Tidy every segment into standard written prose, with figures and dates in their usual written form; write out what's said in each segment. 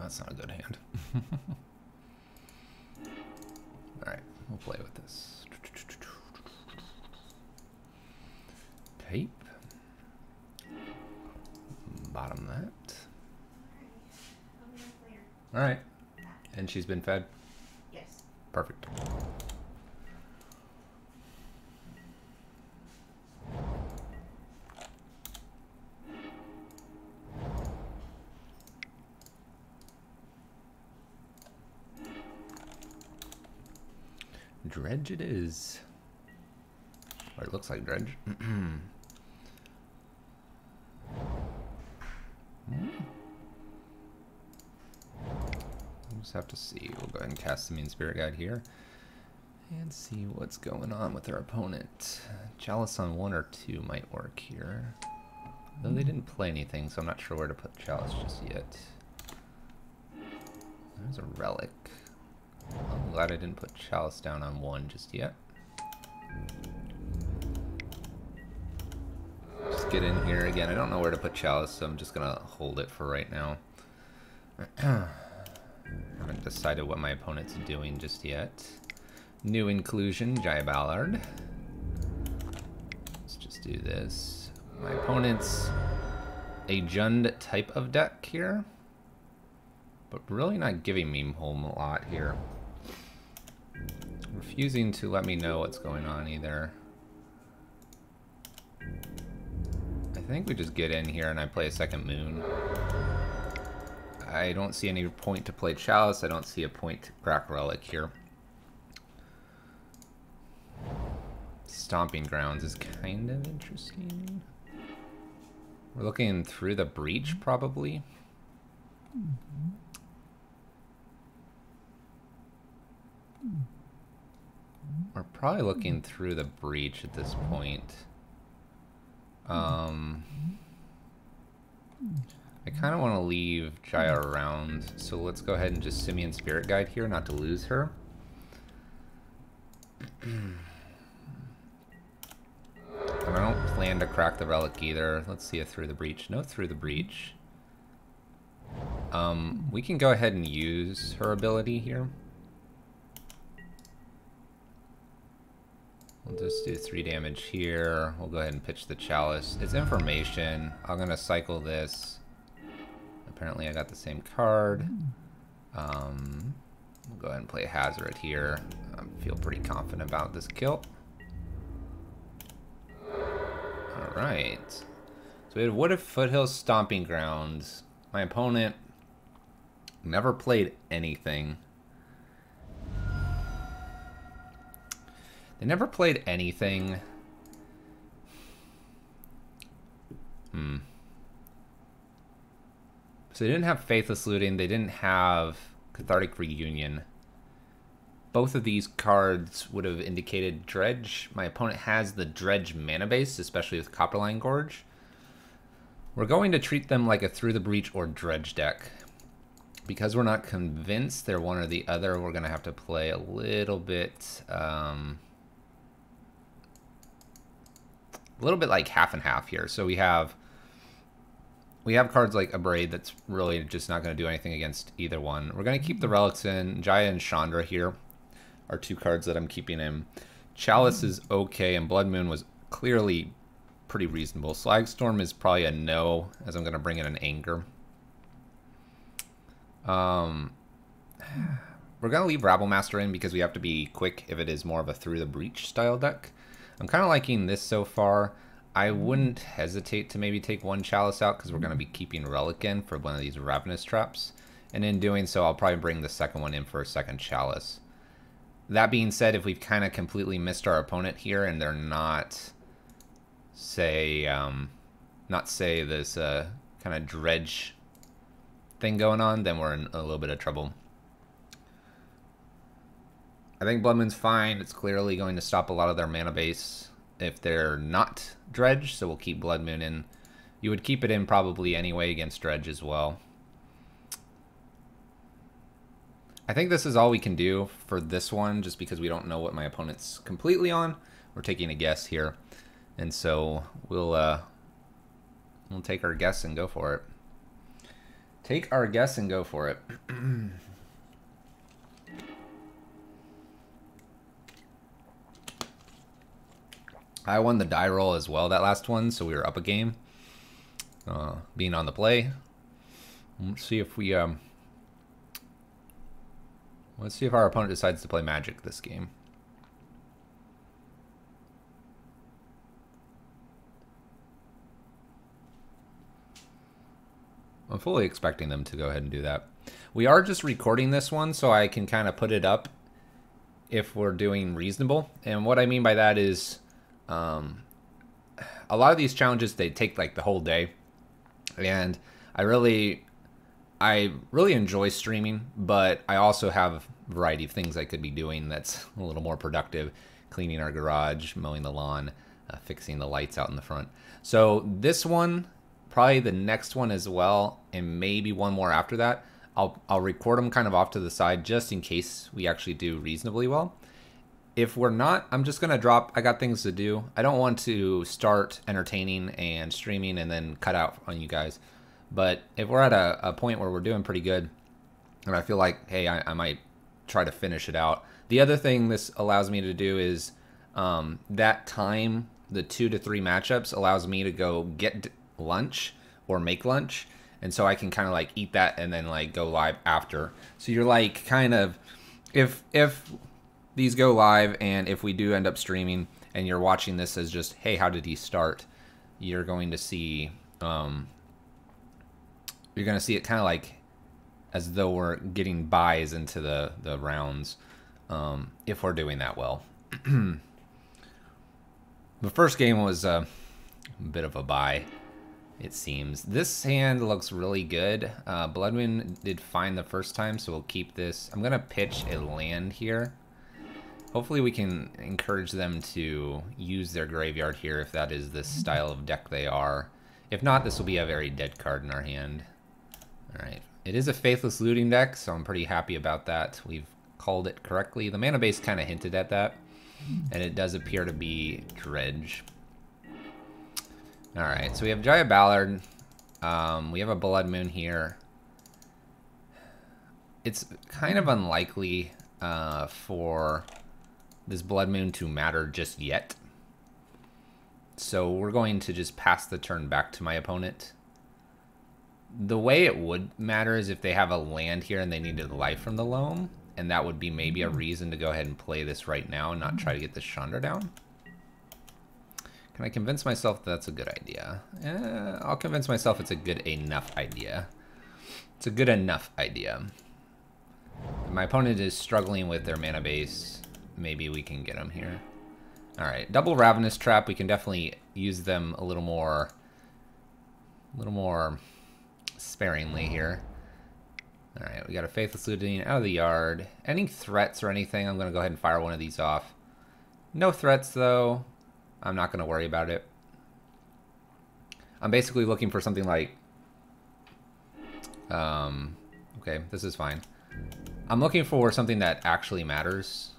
That's not a good hand. Alright, we'll play with this. Tape. Bottom that. Alright. And she's been fed? Yes. Perfect. Dredge it is. Or it looks like dredge. We'll just have to see. We'll go ahead and cast the Mean Spirit Guide here and see what's going on with our opponent. Chalice on 1 or 2 might work here. Though they didn't play anything, so I'm not sure where to put Chalice just yet. There's a relic. I'm glad I didn't put Chalice down on 1 just yet. Just get in here again. I don't know where to put Chalice, so I'm just gonna hold it for right now. Haven't decided what my opponent's doing just yet. New inclusion, Jaya Ballard. Let's just do this. My opponent's a Jund type of deck here, but really not giving me a whole lot here. Refusing to let me know what's going on either. I think we just get in here and I play a second moon. I don't see any point to play Chalice. I don't see a point to crack Relic here. Stomping Grounds is kind of interesting. We're looking through the breach, probably. We're probably looking through the breach at this point. I kind of want to leave Jaya around, so let's go ahead and just Simian Spirit Guide here, not to lose her. And I don't plan to crack the Relic either. Let's see a Through the Breach. No Through the Breach. We can go ahead and use her ability here. We'll just do 3 damage here. We'll go ahead and pitch the Chalice. It's information. I'm going to cycle this. Apparently I got the same card. We'll go ahead and play Hazoret here. I feel pretty confident about this kill. Alright. So we had Wooded Foothills Stomping Grounds. My opponent never played anything. They never played anything. So they didn't have Faithless Looting. They didn't have Cathartic Reunion. Both of these cards would have indicated Dredge. My opponent has the Dredge mana base, especially with Copperline Gorge. We're going to treat them like a Through the Breach or Dredge deck. Because we're not convinced they're one or the other, we're going to have to play a little bit like half and half here. So we have cards like Abrade that's really just not going to do anything against either one. We're going to keep the Relics in. Jaya and Chandra here are 2 cards that I'm keeping in. Chalice is okay, and Blood Moon was clearly pretty reasonable. Slagstorm is probably a no, as I'm going to bring in an Anger. We're going to leave Rabblemaster in because we have to be quick if it is more of a Through the Breach style deck. I'm kind of liking this so far. I wouldn't hesitate to maybe take 1 Chalice out because we're going to be keeping Relic in for one of these Ravenous Traps. And in doing so, I'll probably bring the second one in for a second Chalice. That being said, if we've kind of completely missed our opponent here and they're not, say this kind of Dredge thing going on, then we're in a little bit of trouble. I think Blood Moon's fine. It's clearly going to stop a lot of their mana base if they're not Dredge, so we'll keep Blood Moon in. You would keep it in probably anyway against Dredge as well. I think this is all we can do for this one, just because we don't know what my opponent's completely on. We're taking a guess here, and so we'll take our guess and go for it. Take our guess and go for it. I won the die roll as well that last one, so we were up a game. Being on the play. Let's see if we let's see if our opponent decides to play Magic this game. I'm fully expecting them to go ahead and do that. We are just recording this one so I can kind of put it up if we're doing reasonable. And what I mean by that is a lot of these challenges, they take like the whole day. And I really enjoy streaming, but I also have a variety of things I could be doing that's a little more productive. Cleaning our garage, mowing the lawn, fixing the lights out in the front. So this one, probably the next one as well, and maybe one more after that. I'll record them kind of off to the side just in case we actually do reasonably well. If we're not, I'm just going to drop. I got things to do. I don't want to start entertaining and streaming and then cut out on you guys. But if we're at a point where we're doing pretty good, and I feel like, hey, I might try to finish it out. The other thing this allows me to do is that time, the 2 to 3 matchups, allows me to go get lunch or make lunch, and so I can kind of like eat that and then like go live after. So you're like kind of, if these go live and if we do end up streaming and you're watching this as just, hey, how did he start, you're going to see it kind of like as though we're getting buys into the rounds, if we're doing that well. The first game was a bit of a buy, it seems. This hand looks really good. Blood Moon did fine the first time, so we'll keep this. I'm going to pitch a land here. Hopefully we can encourage them to use their graveyard here if that is the style of deck they are. If not, this will be a very dead card in our hand. Alright. It is a Faithless Looting deck, so I'm pretty happy about that. We've called it correctly. The mana base kind of hinted at that, and it does appear to be Dredge. Alright, so we have Jaya Ballard. We have a Blood Moon here. It's kind of unlikely for this Blood Moon to matter just yet. So we're going to just pass the turn back to my opponent. The way it would matter is if they have a land here and they needed life from the loam, and that would be maybe a reason to go ahead and play this right now and not try to get the Chandra down. Can I convince myself that that's a good idea? I'll convince myself it's a good enough idea. It's a good enough idea. If my opponent is struggling with their mana base, maybe we can get them here. Alright, double Ravenous Trap. We can definitely use them a little more sparingly here. Alright, we got a Faithless Looting out of the yard. Any threats or anything, I'm going to go ahead and fire one of these off. No threats, though. I'm not going to worry about it. I'm basically looking for something like... okay, this is fine. I'm looking for something that actually matters.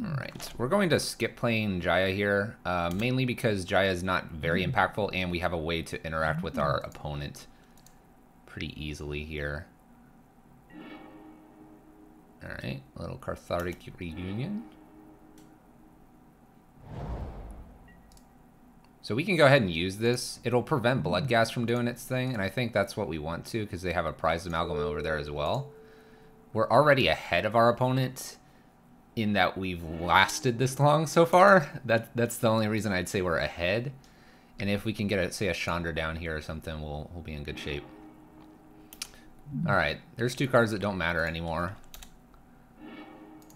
Alright, we're going to skip playing Jaya here, mainly because Jaya is not very impactful, and we have a way to interact with our opponent pretty easily here. Alright, a little Cathartic Reunion. So we can go ahead and use this. It'll prevent Bloodghast from doing its thing, and I think that's what we want to, because they have a Prized Amalgam over there as well. We're already ahead of our opponent in that we've lasted this long so far. That's the only reason I'd say we're ahead. And if we can get, say, a Chandra down here or something, we'll be in good shape. Alright, there's 2 cards that don't matter anymore.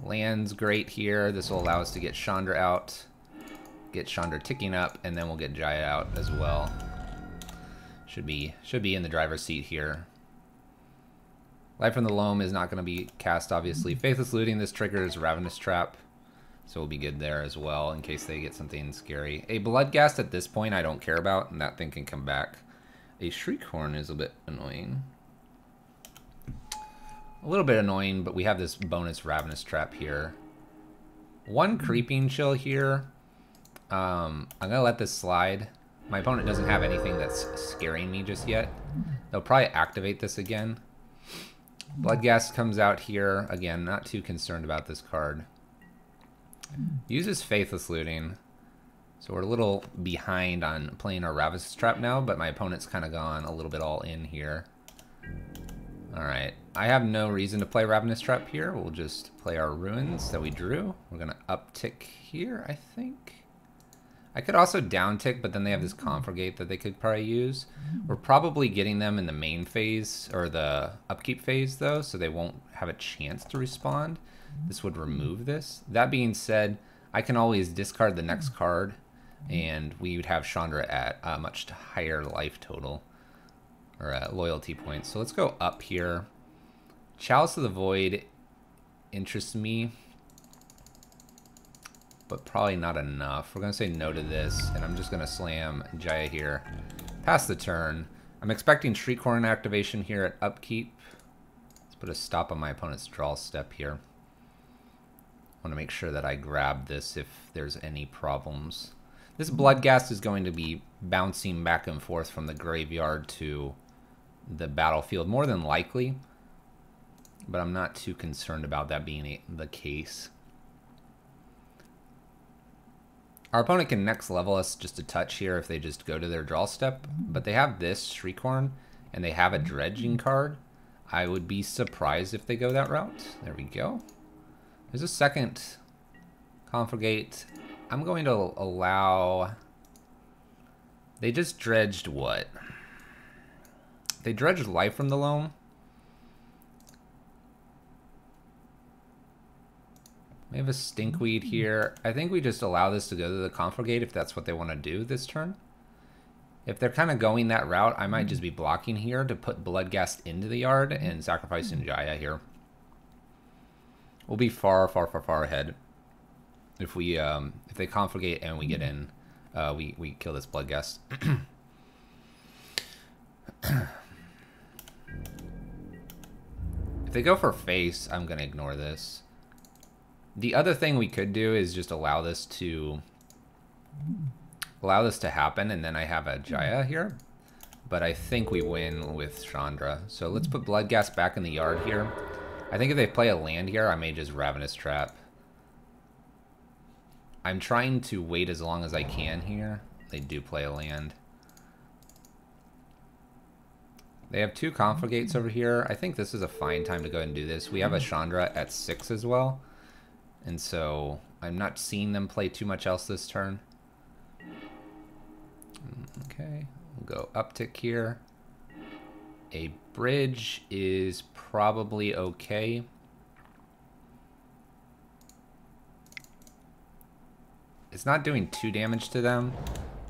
Land's great here. This will allow us to get Chandra out. Get Chandra ticking up, and then we'll get Jaya out as well. Should be in the driver's seat here. Life from the Loam is not going to be cast, obviously. Faithless Looting, this triggers Ravenous Trap, so we'll be good there as well in case they get something scary. A Bloodghast at this point I don't care about, and that thing can come back. A Shriekhorn is a bit annoying. A little bit annoying, but we have this bonus Ravenous Trap here. 1 Creeping Chill here. I'm going to let this slide. My opponent doesn't have anything that's scaring me just yet. They'll probably activate this again. Bloodghast comes out here. Again, not too concerned about this card. Uses Faithless Looting. So we're a little behind on playing our Ravenous Trap now, but my opponent's kind of gone a little bit all in here. Alright, I have no reason to play Ravenous Trap here. We'll just play our Ruins that we drew. We're going to uptick here, I think. I could also downtick, but then they have this Confligate that they could probably use. We're probably getting them in the main phase, or the upkeep phase, though, so they won't have a chance to respond. This would remove this. That being said, I can always discard the next card, and we would have Chandra at a much higher life total, or loyalty points. So let's go up here. Chalice of the Void interests me, but probably not enough. We're going to say no to this, and I'm just going to slam Jaya here. Pass the turn. I'm expecting Shriekhorn activation here at upkeep. Let's put a stop on my opponent's draw step here. I want to make sure that I grab this if there's any problems. This Bloodghast is going to be bouncing back and forth from the graveyard to the battlefield, more than likely, but I'm not too concerned about that being the case. Our opponent can next level us just a touch here if they just go to their draw step, but they have this Shriekhorn, and they have a Dredging card. I would be surprised if they go that route. There we go. There's a second Confligate. I'm going to allow... They just dredged what? They dredged Life from the Loam. We have a Stinkweed here. I think we just allow this to go to the Confligate if that's what they want to do this turn. If they're kind of going that route, I might just be blocking here to put Bloodghast into the yard and sacrificing Jaya here. We'll be far, far, far, far ahead if we if they Confligate and we get in. We kill this Bloodghast. If they go for face, I'm gonna ignore this. The other thing we could do is just allow this to happen, and then I have a Jaya here. But I think we win with Chandra. So let's put Bloodghast back in the yard here. I think if they play a land here, I may just Ravenous Trap. I'm trying to wait as long as I can here. They do play a land. They have two Confligates over here. I think this is a fine time to go ahead and do this. We have a Chandra at 6 as well. And so I'm not seeing them play too much else this turn. Okay, we'll go uptick here. A bridge is probably okay. It's not doing too damage to them,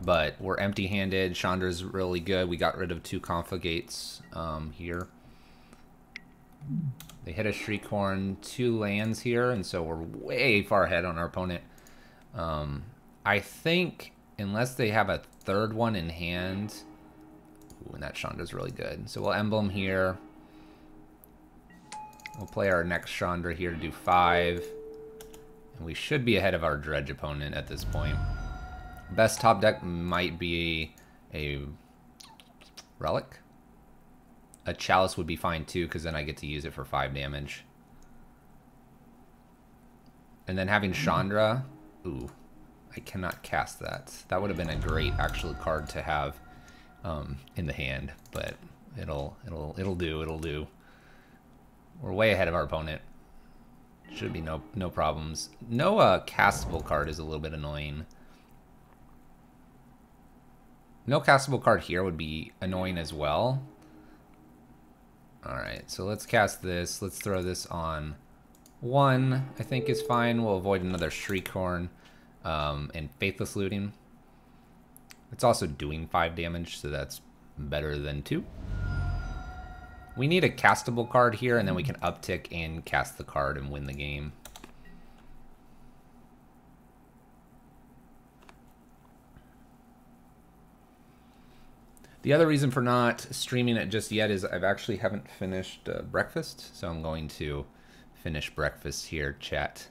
but we're empty-handed. Chandra's really good. We got rid of two Confligates here. They hit a Shriekhorn, 2 lands here, and so we're way far ahead on our opponent. I think, unless they have a third one in hand... Ooh, and that Chandra's really good. So we'll Emblem here. We'll play our next Chandra here to do 5. And we should be ahead of our Dredge opponent at this point. Best top deck might be a Relic. A Chalice would be fine too, because then I get to use it for 5 damage. And then having Chandra, ooh, I cannot cast that. That would have been a great actual card to have in the hand, but it'll do. We're way ahead of our opponent. Should be no problems. No castable card is a little bit annoying. No castable card here would be annoying as well. Alright, so let's cast this. Let's throw this on 1, I think is fine. We'll avoid another Shriekhorn and Faithless Looting. It's also doing 5 damage, so that's better than 2. We need a castable card here, and then we can uptick and cast the card and win the game. The other reason for not streaming it just yet is I've actually haven't finished breakfast, so I'm going to finish breakfast here, chat.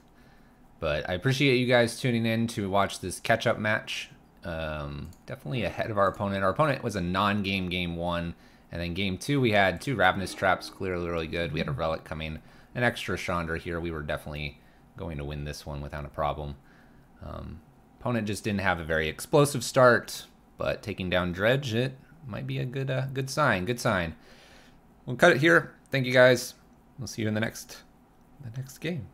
But I appreciate you guys tuning in to watch this catch-up match. Definitely ahead of our opponent. Our opponent was a non-game game 1, and then game 2 we had 2 Ravenous Traps, clearly really good. We had a Relic coming, an extra Chandra here. We were definitely going to win this one without a problem. Opponent just didn't have a very explosive start, but taking down Dredge, it might be a good sign. Good sign. We'll cut it here. Thank you guys. We'll see you in the next game.